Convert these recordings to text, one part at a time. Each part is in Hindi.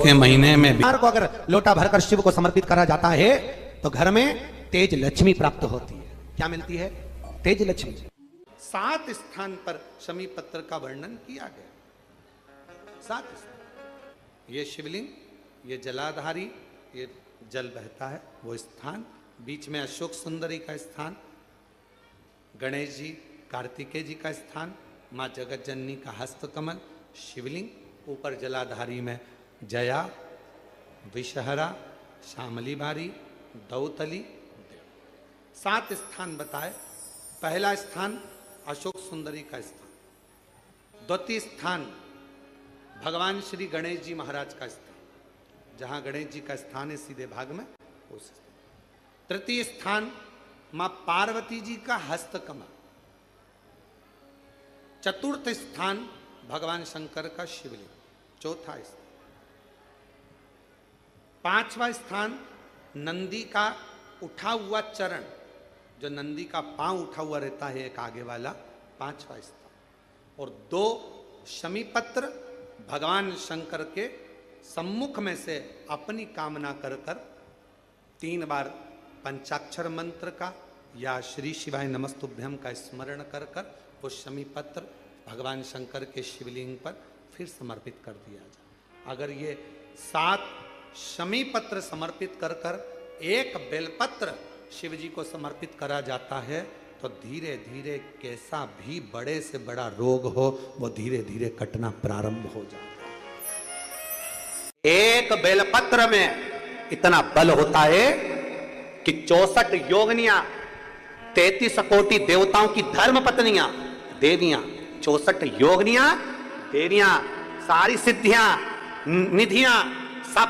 के महीने में भी को अगर लोटा भरकर शिव को समर्पित करा जाता है तो घर में तेज लक्ष्मी प्राप्त होती है। क्या मिलती है? तेज लक्ष्मी। 7 स्थान पर शमी पत्र का वर्णन किया गया। 7 स्थान। ये शिवलिंग, ये जलाधारी, ये जल बहता है वो स्थान, बीच में अशोक सुंदरी का स्थान, गणेश जी कार्तिकेय जी का स्थान, माँ जगत जननी का हस्तकमल, शिवलिंग, ऊपर जलाधारी में जया, विषहरा, श्यामली बारी, दौतली, 7 स्थान बताए। पहला स्थान अशोक सुंदरी का स्थान, द्वितीय स्थान भगवान श्री गणेश जी महाराज का स्थान, जहां गणेश जी का स्थान है सीधे भाग में उस स्थान। तृतीय स्थान मां पार्वती जी का हस्तकमल। चतुर्थ स्थान भगवान शंकर का शिवलिंग। चौथा स्थान। 5वां स्थान नंदी का उठा हुआ चरण, जो नंदी का पांव उठा हुआ रहता है एक आगे वाला, 5वां स्थान। और 2 शमी पत्र भगवान शंकर के सम्मुख में से अपनी कामना कर 3 बार पंचाक्षर मंत्र का या श्री शिवाय नमस्तुभ्यम का स्मरण कर वो शमी पत्र भगवान शंकर के शिवलिंग पर फिर समर्पित कर दिया जाए। अगर ये 7 शमी पत्र समर्पित कर एक बेलपत्र शिव जी को समर्पित करा जाता है तो धीरे धीरे कैसा भी बड़े से बड़ा रोग हो वो धीरे धीरे कटना प्रारंभ हो जाता है। एक बेलपत्र में इतना बल होता है कि 64 योगिनियां, 33 कोटि देवताओं की धर्म पत्नियां, देवियां, 64 योगिनियां, देवियां, सारी सिद्धियां, निधियां, सब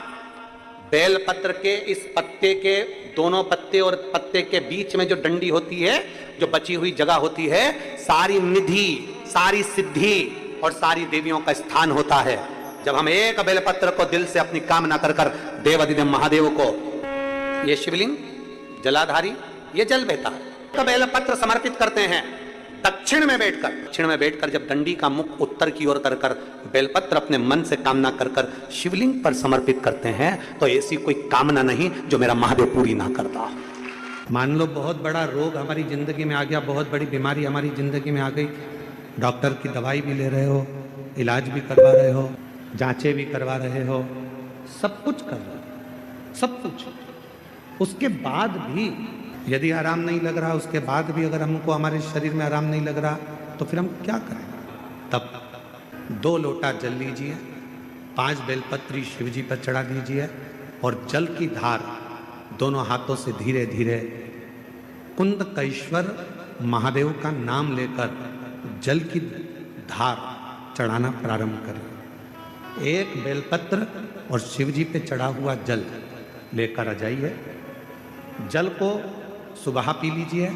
बेलपत्र के इस पत्ते के दोनों पत्ते और पत्ते के बीच में जो डंडी होती है, जो बची हुई जगह होती है, सारी निधि, सारी सिद्धि और सारी देवियों का स्थान होता है। जब हम एक बेलपत्र को दिल से अपनी कामना कर देवाधिदेव महादेव को, ये शिवलिंग जलाधारी, ये जल बहता है, तो बेलपत्र समर्पित करते हैं दक्षिण में बैठकर जब डंडी का मुख उत्तर की ओर कर बेलपत्र अपने मन से कामना कर शिवलिंग पर समर्पित करते हैं तो ऐसी कोई कामना नहीं जो मेरा महादेव पूरी ना करता। मान लो बहुत बड़ा रोग हमारी जिंदगी में आ गया, बहुत बड़ी बीमारी हमारी जिंदगी में आ गई, डॉक्टर की दवाई भी ले रहे हो, इलाज भी करवा रहे हो, जांचें भी करवा रहे हो, सब कुछ कर रहे हो, सब कुछ, उसके बाद भी यदि आराम नहीं लग रहा, उसके बाद भी अगर हमको हमारे शरीर में आराम नहीं लग रहा तो फिर हम क्या करें? तब 2 लोटा जल लीजिए, 5 बेलपत्री शिव जी पर चढ़ा दीजिए और जल की धार दोनों हाथों से धीरे धीरे कुंदकेश्वर महादेव का नाम लेकर जल की धार चढ़ाना प्रारंभ करें। एक बेलपत्र और शिव जी पे चढ़ा हुआ जल लेकर आ जाइए। जल को सुबह पी लीजिए,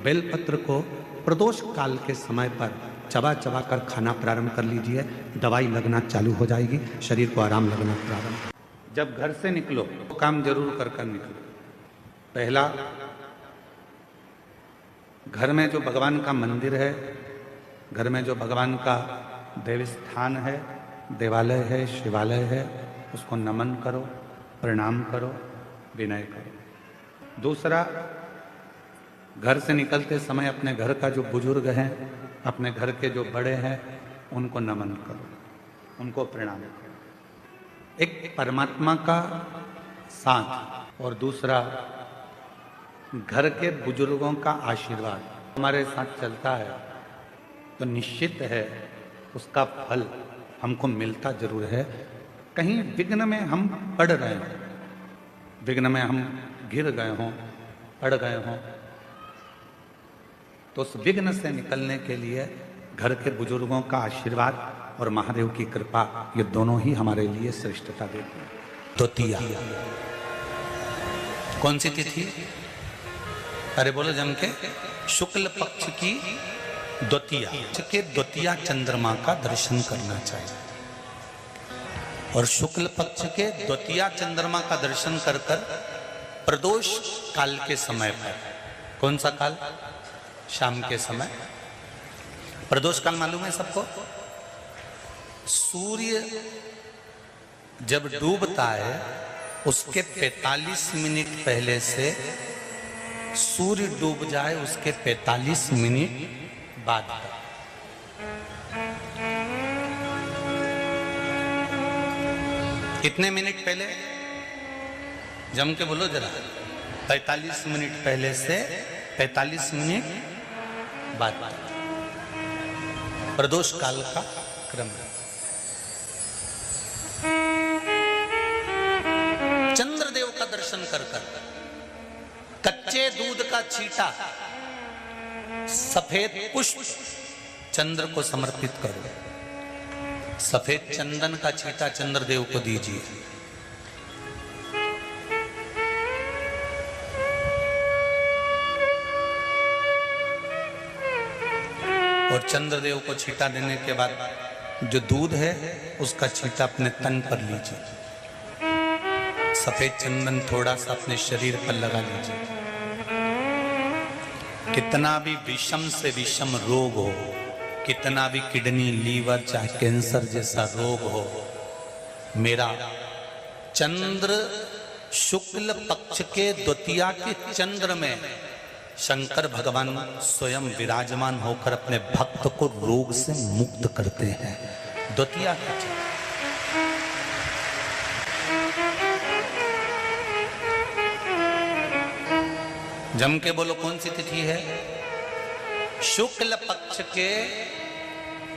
बेलपत्र को प्रदोष काल के समय पर चबा चबा कर खाना प्रारंभ कर लीजिए, दवाई लगना चालू हो जाएगी, शरीर को आराम लगना प्रारंभ। जब घर से निकलो तो काम जरूर कर निकलो। पहला, घर में जो भगवान का मंदिर है, घर में जो भगवान का देव स्थान है, देवालय है, शिवालय है, उसको नमन करो, प्रणाम करो, विनय करो। दूसरा, घर से निकलते समय अपने घर का जो बुजुर्ग हैं, अपने घर के जो बड़े हैं, उनको नमन करो, उनको प्रणाम करो। एक परमात्मा का साथ और दूसरा घर के बुजुर्गों का आशीर्वाद हमारे साथ चलता है तो निश्चित है उसका फल हमको मिलता जरूर है। कहीं विघ्न में हम पड़ रहे हों, विघ्न में हम गिर गए हों, पड़ गए हों, तो उस विघ्न से निकलने के लिए घर के बुजुर्गों का आशीर्वाद और महादेव की कृपा, ये दोनों ही हमारे लिए श्रेष्ठता देते हैं। द्वितीया कौन सी तिथि? अरे बोलो जम के, शुक्ल पक्ष की द्वितीया के द्वितीया चंद्रमा का दर्शन करना चाहिए। और शुक्ल पक्ष के द्वितीया चंद्रमा का दर्शन कर प्रदोष काल के समय पर, कौन सा काल? शाम के समय। प्रदोष काल मालूम है सबको? सूर्य जब डूबता है उसके 45 मिनट पहले से सूर्य डूब जाए उसके 45 मिनट बाद। कितने मिनट पहले? जम के बोलो जरा। 45 मिनट पहले से 45 मिनट बाद। प्रदोष काल का क्रम है। चंद्रदेव का दर्शन कर कर कच्चे दूध का छींटा, सफेद पुष्प चंद्र को समर्पित करो। सफेद चंदन का छींटा चंद्रदेव को दीजिए। और चंद्रदेव को छींटा देने के बाद जो दूध है उसका छींटा अपने तन पर लीजिए। सफेद चंदन थोड़ा सा अपने शरीर पर लगा लीजिए। कितना भी विषम से विषम रोग हो, कितना भी किडनी, लीवर, चाहे कैंसर जैसा रोग हो, मेरा चंद्र शुक्ल पक्ष के द्वितीया के चंद्र में शंकर भगवान स्वयं विराजमान होकर अपने भक्त को रोग से मुक्त करते हैं। द्वितीया के चंद्र। जम के बोलो कौन सी तिथि है? शुक्ल पक्ष के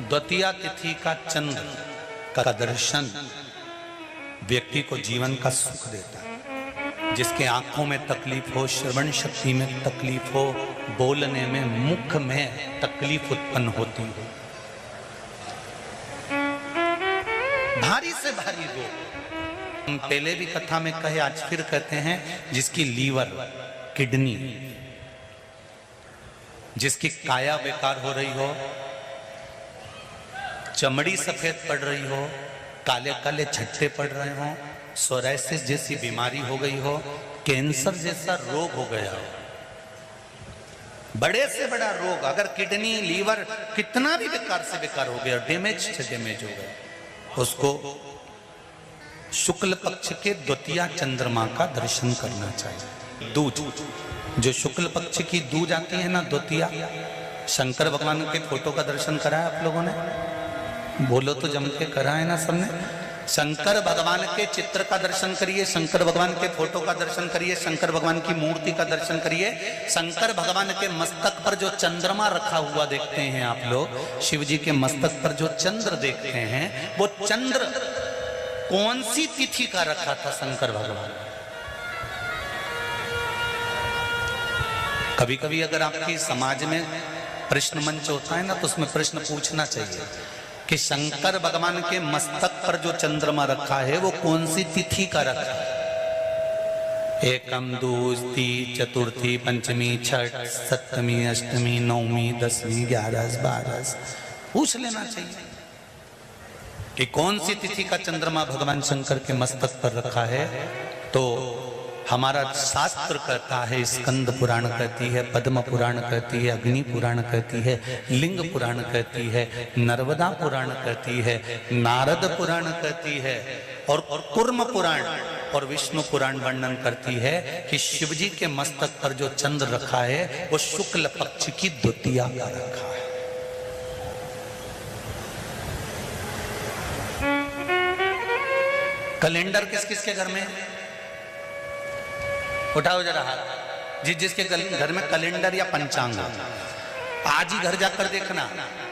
द्वितीया तिथि का चंद्र का दर्शन व्यक्ति को जीवन का सुख देता है। जिसके आंखों में तकलीफ हो, श्रवण शक्ति में तकलीफ हो, बोलने में, मुख में तकलीफ उत्पन्न होती हो, भारी से भारी रोग। हम पहले भी कथा में कहे, आज फिर कहते हैं, जिसकी लीवर, किडनी, जिसकी काया बेकार हो रही हो, चमड़ी सफेद पड़ रही हो, काले काले छट्टे पड़ रहे हो, सोराइसिस जैसी बीमारी हो गई हो, कैंसर जैसा रोग हो गया हो, बड़े से बड़ा रोग, अगर किडनी, लीवर कितना भी बेकार से बेकार हो गया, डैमेज से डैमेज हो गया, उसको शुक्ल पक्ष के द्वितीया चंद्रमा का दर्शन करना चाहिए। दूज, जो शुक्ल पक्ष की दूज आती है ना, द्वितीया, शंकर भगवान के फोटो का दर्शन करा है आप लोगों ने? बोलो तो जम के करा है ना सबने? शंकर भगवान के चित्र का दर्शन करिए, शंकर भगवान के फोटो का दर्शन करिए, शंकर भगवान की मूर्ति का दर्शन करिए। शंकर भगवान के मस्तक पर जो चंद्रमा रखा हुआ देखते हैं आप लोग, शिव जी के मस्तक पर जो चंद्र देखते हैं, वो चंद्र कौन सी तिथि का रखा था शंकर भगवान? कभी कभी अगर आपकी समाज में प्रश्न मंच होता है ना, तो उसमें प्रश्न पूछना चाहिए कि शंकर भगवान के मस्तक पर जो चंद्रमा रखा है वो कौन सी तिथि का रखा है? एकम, दूसरी, चतुर्थी, पंचमी, छठ, सप्तमी, अष्टमी, नवमी, 10वीं, 11, 12 पूछ लेना चाहिए कि कौन सी तिथि का चंद्रमा भगवान शंकर के मस्तक पर रखा है। तो हमारा शास्त्र कहता है, स्कंद पुराण कहती है, पद्म पुराण कहती है, अग्नि पुराण कहती है, लिंग पुराण कहती है, नर्मदा पुराण कहती है, नारद पुराण कहती है, और कूर्म पुराण और विष्णु पुराण वर्णन करती है कि शिवजी के मस्तक पर जो चंद्र रखा है वो शुक्ल पक्ष की द्वितीया का रखा है। कैलेंडर किस किस के घर में? उठाओ जरा हाथ। जिसके घर में कैलेंडर या पंचांग, आज ही घर जाकर देखना,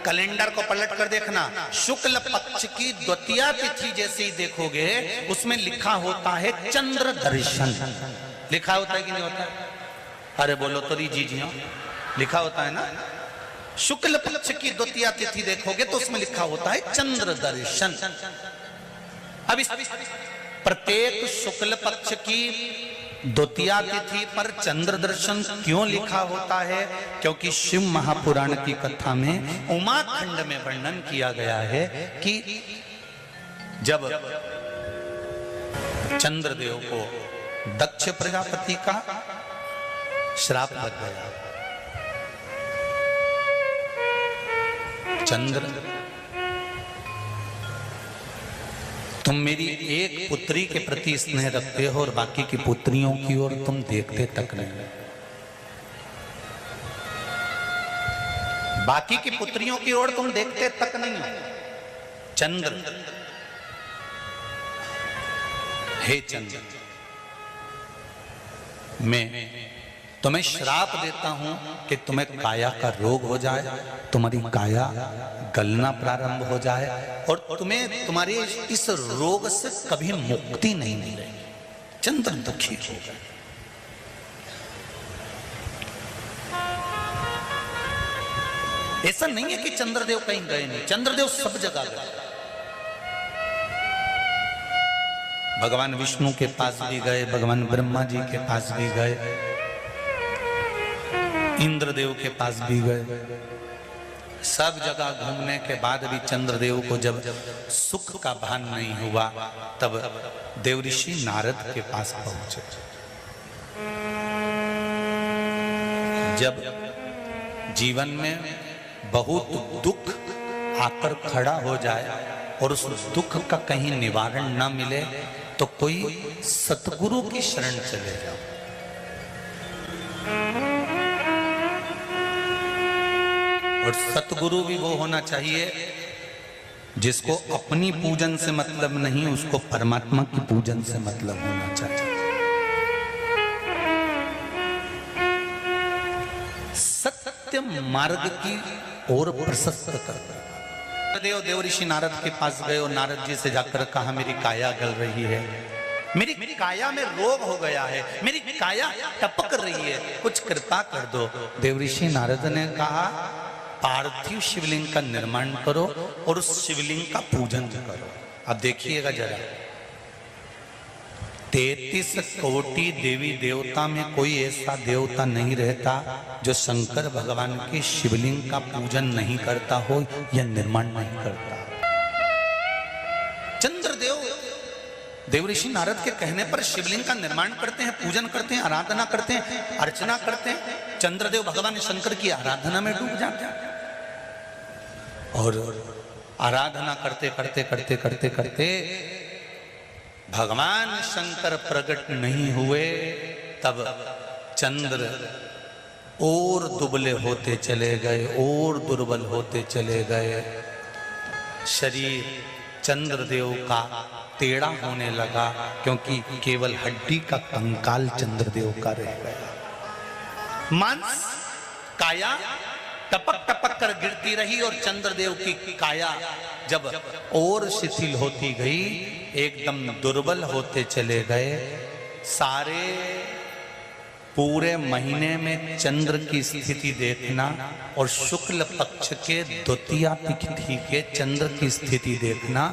कैलेंडर को पलट कर देखना, शुक्ल पक्ष की द्वितीया तिथि जैसे ही देखोगे उसमें लिखा होता है चंद्र दर्शन। लिखा होता है कि नहीं होता? अरे बोलो तो जी हाँ, लिखा होता है ना। शुक्ल पक्ष की द्वितीया तिथि देखोगे तो उसमें लिखा होता है चंद्र दर्शन। अब इस प्रत्येक शुक्ल पक्ष की द्वितीया तिथि पर चंद्र दर्शन क्यों लिखा होता है? क्योंकि शिव महापुराण की कथा में उमाखंड में वर्णन किया गया है कि जब चंद्रदेव को दक्ष प्रजापति का श्राप लग गया, तुम मेरी एक पुत्री के प्रति स्नेह रखते हो और बाकी की पुत्रियों की ओर तुम देखते तक नहीं। बाकी की पुत्रियों की ओर तुम देखते तक नहीं। चंद्र, हे चंद्र, मैं तुम्हें श्राप देता हूं कि तुम्हें काया का रोग हो जाए, तुम्हारी काया गलना प्रारंभ हो जाए और तुम्हें तुम्हारे इस रोग से कभी मुक्ति नहीं मिलेगी। चंद्र दुखी हो गए। ऐसा नहीं है कि चंद्रदेव कहीं गए नहीं, चंद्रदेव सब जगह गए। भगवान विष्णु के पास भी गए, भगवान ब्रह्मा जी के पास भी गए, इंद्रदेव के पास भी गए। सब जगह घूमने के बाद भी चंद्रदेव को जब सुख का भान नहीं हुआ तब देवऋषि नारद के पास पहुंचे। जब जीवन में बहुत दुख आकर खड़ा हो जाए और उस दुख का कहीं निवारण न मिले तो कोई सतगुरु की शरण चले जाओ। और सतगुरु भी वो होना चाहिए जिसको अपनी पूजन से मतलब नहीं, उसको परमात्मा की पूजन से मतलब होना चाहिए। सत्य मार्ग की ओर प्रशस्त कर। देवऋषि नारद के पास गए और नारद जी से जाकर कहा, मेरी काया गल रही है, मेरी काया में रोग हो गया है, मेरी काया टपक रही है, कुछ कृपा कर दो। देवऋषि नारद ने कहा, पार्थिव शिवलिंग का निर्माण करो और उस शिवलिंग का पूजन करो। अब देखिएगा जरा, 33 कोटि देवी देवता में कोई ऐसा देवता नहीं रहता जो शंकर भगवान के शिवलिंग का पूजन नहीं करता हो या निर्माण नहीं करता। चंद्रदेव देवऋषि नारद के कहने पर शिवलिंग का निर्माण करते हैं, पूजन करते हैं, आराधना करते हैं, अर्चना करते हैं। चंद्रदेव भगवान शंकर की आराधना में डूब जाते हैं और आराधना करते करते करते करते करते भगवान शंकर प्रकट नहीं हुए। तब चंद्र और दुबले होते चले गए, और दुर्बल होते चले गए। शरीर चंद्रदेव का टेढ़ा होने लगा क्योंकि केवल हड्डी का कंकाल चंद्रदेव का रह गया। मांस काया टपक टपक कर गिरती रही और चंद्रदेव की काया जब और शिथिल होती गई, एकदम दुर्बल होते चले गए। सारे पूरे महीने में चंद्र की स्थिति देखना और शुक्ल पक्ष के द्वितीया तिथि के चंद्र की स्थिति देखना।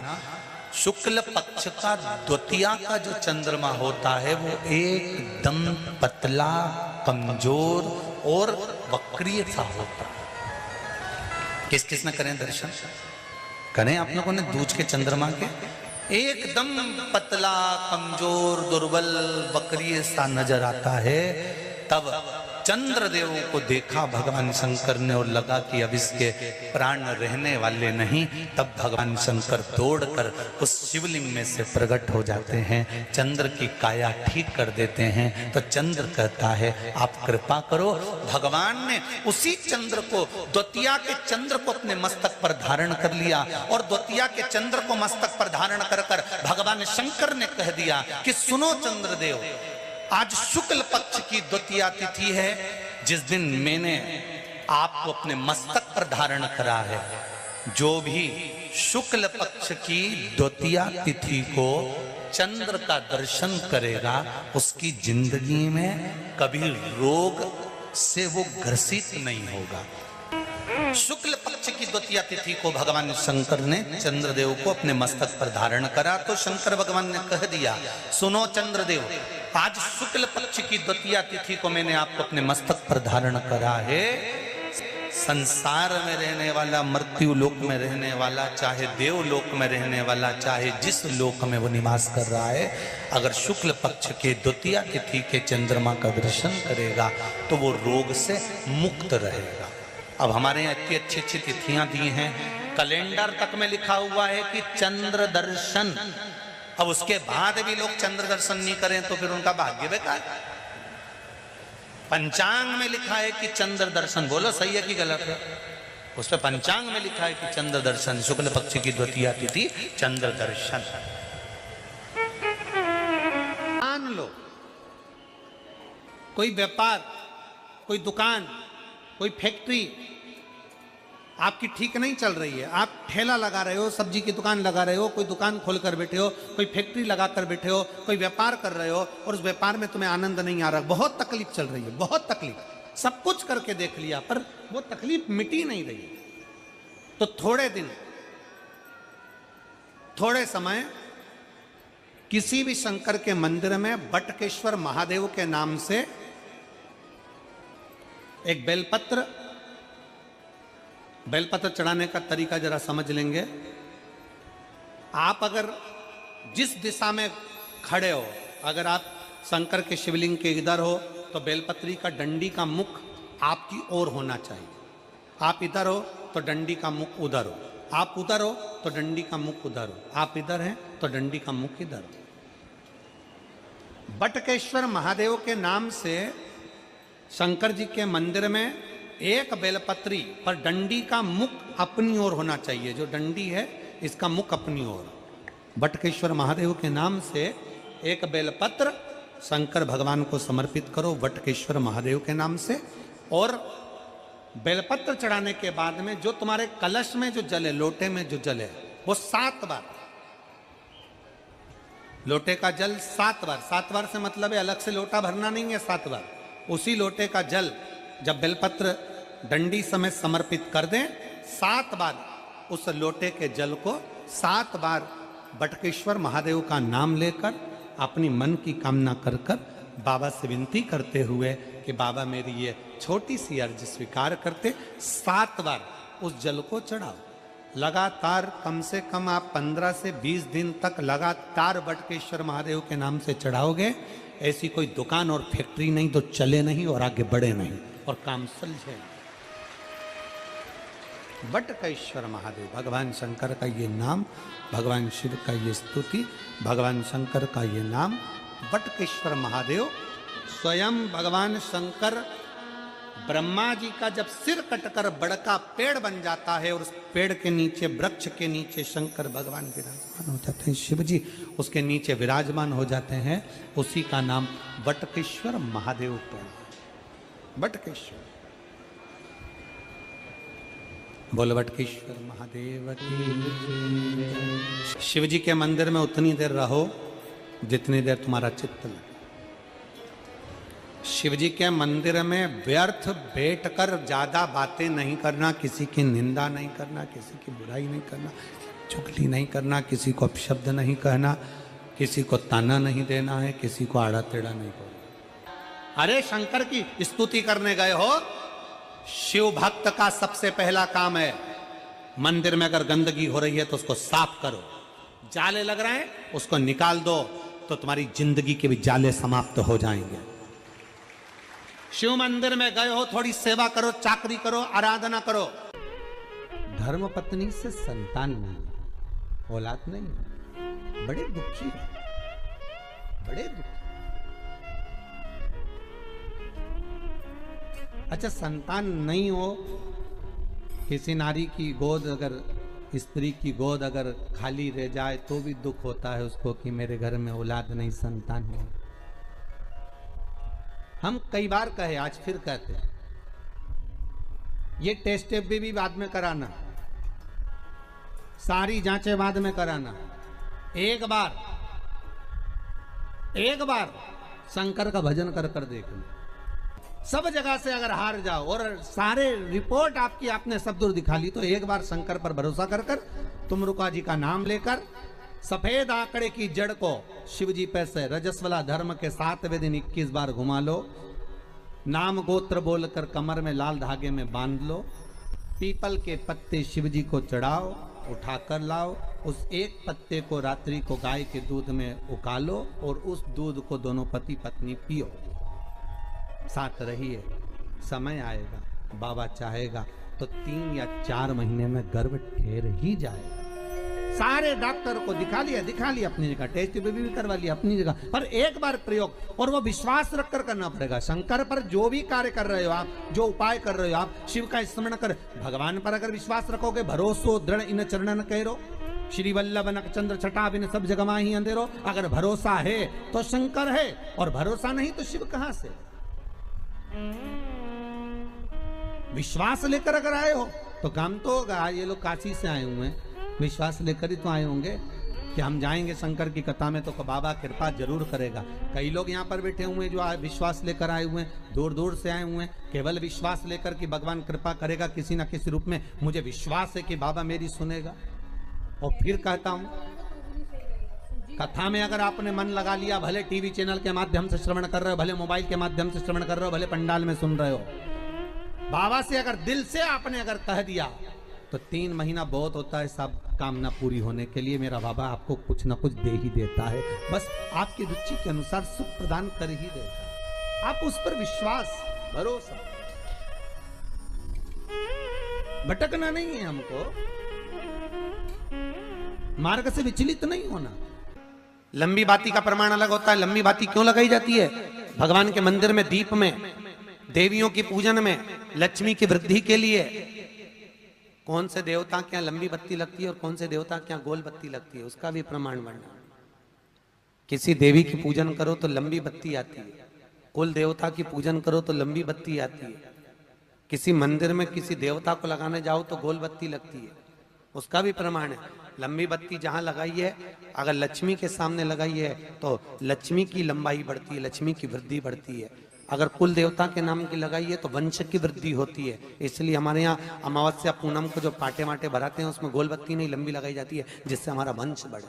शुक्ल पक्ष का द्वितीया का जो चंद्रमा होता है वो एकदम पतला, कमजोर और वक्रीय सा होता है। किस किस ने करें दर्शन? करें आप लोगों ने दूज के चंद्रमा के? एकदम पतला, कमजोर, दुर्बल, वक्रीय सा नजर आता है। तब चंद्रदेव को देखा भगवान शंकर ने और लगा कि अब इसके प्राण रहने वाले नहीं। तब भगवान शंकर दौड़कर उस शिवलिंग में से प्रकट हो जाते हैं, चंद्र की काया ठीक कर देते हैं। तो चंद्र कहता है, आप कृपा करो। भगवान ने उसी चंद्र को, द्वितीया के चंद्र को अपने मस्तक पर धारण कर लिया और द्वितीया के चंद्र को मस्तक पर धारण कर कर भगवान शंकर ने कह दिया कि सुनो चंद्रदेव, आज शुक्ल पक्ष की द्वितीया तिथि है, जिस दिन मैंने आपको अपने मस्तक पर धारण करा है। जो भी शुक्ल पक्ष की द्वितीया तिथि को चंद्र का दर्शन करेगा उसकी जिंदगी में कभी रोग से वो ग्रसित नहीं होगा। शुक्ल पक्ष की द्वितीया तिथि को भगवान शंकर ने चंद्रदेव को अपने मस्तक पर धारण करा। तो शंकर भगवान ने कह दिया, सुनो चंद्रदेव, आज शुक्ल पक्ष की द्वितीया तिथि को मैंने आपको अपने मस्तक पर धारण करा है। संसार में रहने वाला, मृत्यु लोक में रहने वाला, चाहे देवलोक में रहने वाला, चाहे जिस लोक में वो निवास कर रहा है, अगर शुक्ल पक्ष के द्वितीया तिथि के चंद्रमा का दर्शन करेगा तो वो रोग से मुक्त रहेगा। अब हमारे यहाँ इतनी अच्छी अच्छी तिथियां दी हैं, कैलेंडर तक में लिखा हुआ है कि चंद्र दर्शन अब उसके बाद भी लोग चंद्र दर्शन नहीं करें तो फिर उनका भाग्य बेकार। पंचांग में लिखा है कि चंद्र दर्शन, बोलो सही है कि गलत है? उस पर पंचांग में लिखा है कि चंद्र दर्शन, शुक्ल पक्ष की द्वितीया तिथि चंद्र दर्शन। मान लो कोई व्यापार, कोई दुकान, कोई फैक्ट्री आपकी ठीक नहीं चल रही है, आप ठेला लगा रहे हो, सब्जी की दुकान लगा रहे हो, कोई दुकान खोल कर बैठे हो, कोई फैक्ट्री लगा कर बैठे हो, कोई व्यापार कर रहे हो और उस व्यापार में तुम्हें आनंद नहीं आ रहा, बहुत तकलीफ चल रही है, बहुत तकलीफ, सब कुछ करके देख लिया पर वो तकलीफ मिटी नहीं रही। तो थोड़े दिन, थोड़े समय किसी भी शंकर के मंदिर में बटकेश्वर महादेव के नाम से एक बेलपत्र चढ़ाने का तरीका जरा समझ लेंगे। आप अगर जिस दिशा में खड़े हो, अगर आप शंकर के शिवलिंग के इधर हो तो बेलपत्री का डंडी का मुख आपकी ओर होना चाहिए। आप इधर हो तो डंडी का मुख उधर हो, आप उधर हो तो डंडी का मुख उधर हो, आप इधर हैं तो डंडी का मुख इधर हो। बटकेश्वर महादेव के नाम से शंकर जी के मंदिर में एक बेलपत्री पर डंडी का मुख अपनी ओर होना चाहिए। जो डंडी है इसका मुख अपनी ओर। बटकेश्वर महादेव के नाम से एक बेलपत्र शंकर भगवान को समर्पित करो बटकेश्वर महादेव के नाम से। और बेलपत्र चढ़ाने के बाद में जो तुम्हारे कलश में जो जल है, लोटे में जो जल है, वो 7 बार, लोटे का जल 7 बार, 7 बार से मतलब है अलग से लोटा भरना नहीं है, 7 बार उसी लोटे का जल जब बेलपत्र डंडी समेत समर्पित कर दें, 7 बार उस लोटे के जल को 7 बार बटकेश्वर महादेव का नाम लेकर अपनी मन की कामना कर कर बाबा से विनती करते हुए कि बाबा मेरी ये छोटी सी अर्ज स्वीकार करते, 7 बार उस जल को चढ़ाओ। लगातार कम से कम आप 15 से 20 दिन तक लगातार बटकेश्वर महादेव के नाम से चढ़ाओगे। ऐसी कोई दुकान और फैक्ट्री नहीं तो चले नहीं और आगे बढ़े नहीं और काम सुलझे। बटकेश्वर महादेव, भगवान शंकर का ये नाम, भगवान शिव का ये स्तुति, भगवान शंकर का ये नाम बटकेश्वर महादेव। स्वयं भगवान शंकर ब्रह्मा जी का जब सिर कटकर बड़का पेड़ बन जाता है और उस पेड़ के नीचे, वृक्ष के नीचे शंकर भगवान विराजमान हो जाते हैं, शिव जी उसके नीचे विराजमान हो जाते हैं, उसी का नाम बटकेश्वर महादेव पड़ा। बटकेश्वर, बोल बटकेश्वर महादेव की। शिव जी के मंदिर में उतनी देर रहो जितनी देर तुम्हारा चित्त लगे। शिव जी के मंदिर में व्यर्थ बैठकर ज्यादा बातें नहीं करना, किसी की निंदा नहीं करना, किसी की बुराई नहीं करना, चुगली नहीं करना, किसी को अपशब्द नहीं कहना, किसी को ताना नहीं देना है, किसी को आड़ा टेढ़ा नहीं बोलना। अरे शंकर की स्तुति करने गए हो, शिव भक्त का सबसे पहला काम है मंदिर में अगर गंदगी हो रही है तो उसको साफ करो, जाले लग रहे हैं उसको निकाल दो, तो तुम्हारी जिंदगी के भी जाले समाप्त हो जाएंगे। शिव मंदिर में गए हो, थोड़ी सेवा करो, चाकरी करो, आराधना करो। धर्म पत्नी से संतान नहीं, औलाद नहीं, बड़े दुखी है, बड़े दुखी। अच्छा, संतान नहीं हो, किसी नारी की गोद अगर, स्त्री की गोद अगर खाली रह जाए तो भी दुख होता है उसको कि मेरे घर में औलाद नहीं, संतान नहीं। हम कई बार कहे, आज फिर कहते हैं, ये टेस्ट भी बाद में कराना, सारी जांचें बाद में कराना। एक बार शंकर का भजन कर कर देखना। सब जगह से अगर हार जाओ और सारे रिपोर्ट आपकी आपने सब दूर दिखा ली, तो एक बार शंकर पर भरोसा कर कर तुमरुका जी का नाम लेकर सफेद आंकड़े की जड़ को शिव जी पे से रजस्वला धर्म के 7वें दिन 21 बार घुमा लो। नाम गोत्र बोलकर कमर में लाल धागे में बांध लो। पीपल के पत्ते शिव जी को चढ़ाओ, उठाकर लाओ। उस एक पत्ते को रात्रि को गाय के दूध में उकालो और उस दूध को दोनों पति पत्नी पियो। साथ रहिए, समय आएगा, बाबा चाहेगा तो 3 या 4 महीने में गर्भ ठहर ही जाएगा। सारे डॉक्टर को दिखा लिया अपनी जगह, टेस्ट भी करवा लिया अपनी जगह, पर एक बार प्रयोग, और वो विश्वास रखकर करना पड़ेगा। शंकर पर जो भी कार्य कर रहे हो आप, जो उपाय कर रहे हो आप, शिव का स्मरण कर, भगवान पर अगर विश्वास रखोगे, भरोसो दृढ़ इन चरणन कहो, श्री वल्लभ नक चंद्र छटा बिन सब जगमा ही अंधेरो। अगर भरोसा है तो शंकर है, और भरोसा नहीं तो शिव कहां से। विश्वास लेकर अगर आए हो तो काम तो होगा। ये लोग काशी से आए हुए हैं, विश्वास लेकर ही तो आए होंगे कि हम जाएंगे शंकर की कथा में तो बाबा कृपा जरूर करेगा। कई लोग यहाँ पर बैठे हुए हैं जो विश्वास लेकर आए हुए हैं, दूर दूर से आए हुए हैं, केवल विश्वास लेकर कि भगवान कृपा करेगा किसी ना किसी रूप में, मुझे विश्वास है कि बाबा मेरी सुनेगा। और फिर कहता हूं, कथा में अगर आपने मन लगा लिया, भले टीवी चैनल के माध्यम से श्रवण कर रहे हो, भले मोबाइल के माध्यम से श्रवण कर रहे हो, भले पंडाल में सुन रहे हो, बाबा से अगर दिल से आपने अगर कह दिया तो 3 महीना बहुत होता है सब कामना पूरी होने के लिए। मेरा बाबा आपको कुछ ना कुछ दे ही देता है, बस आपकी रुचि के अनुसार सुख प्रदान कर ही देता है। आप उस पर विश्वास, भरोसा, भटकना नहीं है हमको, मार्ग से विचलित नहीं होना। लंबी बाती का प्रमाण अलग होता है। लंबी बाती क्यों लगाई जाती है? भगवान के मंदिर में, दीप में, देवियों की पूजन में, लक्ष्मी की वृद्धि के लिए। कौन से देवता क्या लंबी बत्ती लगती है और कौन से देवता क्या गोल बत्ती लगती है, उसका भी प्रमाण वर्णन। किसी देवी की पूजन करो तो लंबी बत्ती आती है, कुल देवता की पूजन करो तो लंबी बत्ती आती है। किसी मंदिर में किसी देवता को लगाने जाओ तो गोल बत्ती लगती है, उसका भी प्रमाण है। लंबी बत्ती जहां लगाई है, अगर लक्ष्मी के सामने लगाई है तो लक्ष्मी की लंबाई बढ़ती है, लक्ष्मी की वृद्धि बढ़ती है। अगर कुल देवता के नाम की लगाई है तो वंश की वृद्धि होती है। इसलिए हमारे यहाँ अमावस्या पूनम को जो पाटे माटे भराते हैं उसमें गोल बत्ती नहीं लंबी लगाई जाती है, जिससे हमारा वंश बढ़े।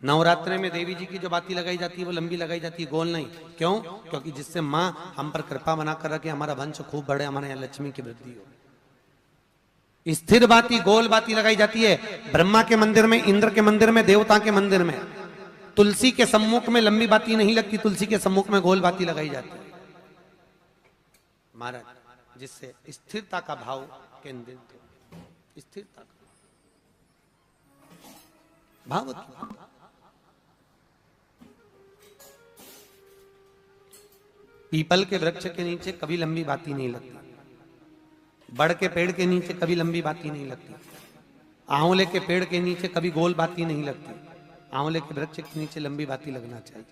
नवरात्रि में देवी जी की जो बाती लगाई जाती है वो लंबी लगाई जाती है, गोल नहीं। क्यों? क्योंकि जिससे माँ हम पर कृपा बनाकर रखे, हमारा वंश खूब बढ़े, हमारे यहाँ लक्ष्मी की वृद्धि हो। स्थिर बाती, गोल बाती लगाई जाती है ब्रह्मा के मंदिर में, इंद्र के मंदिर में, देवता के मंदिर में। तुलसी के सम्मुख में लंबी बाती नहीं लगती, तुलसी के सम्मुख में गोल बाती लगाई जाती है महाराज, जिससे स्थिरता का भाव केंद्रित हो। स्थिरता का भाव, पीपल के वृक्ष के नीचे कभी लंबी बाती नहीं लगती, बड़ के पेड़ के नीचे कभी लंबी बाती नहीं लगती, आंवले के पेड़ के नीचे कभी गोल बाती नहीं लगती। आंवले के वृक्ष के नीचे लंबी बाती लगना चाहिए,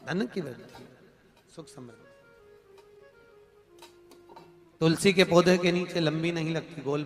धन की वृद्धि, सुख समृद्धि। तुलसी के पौधे के नीचे लंबी नहीं लगती, गोल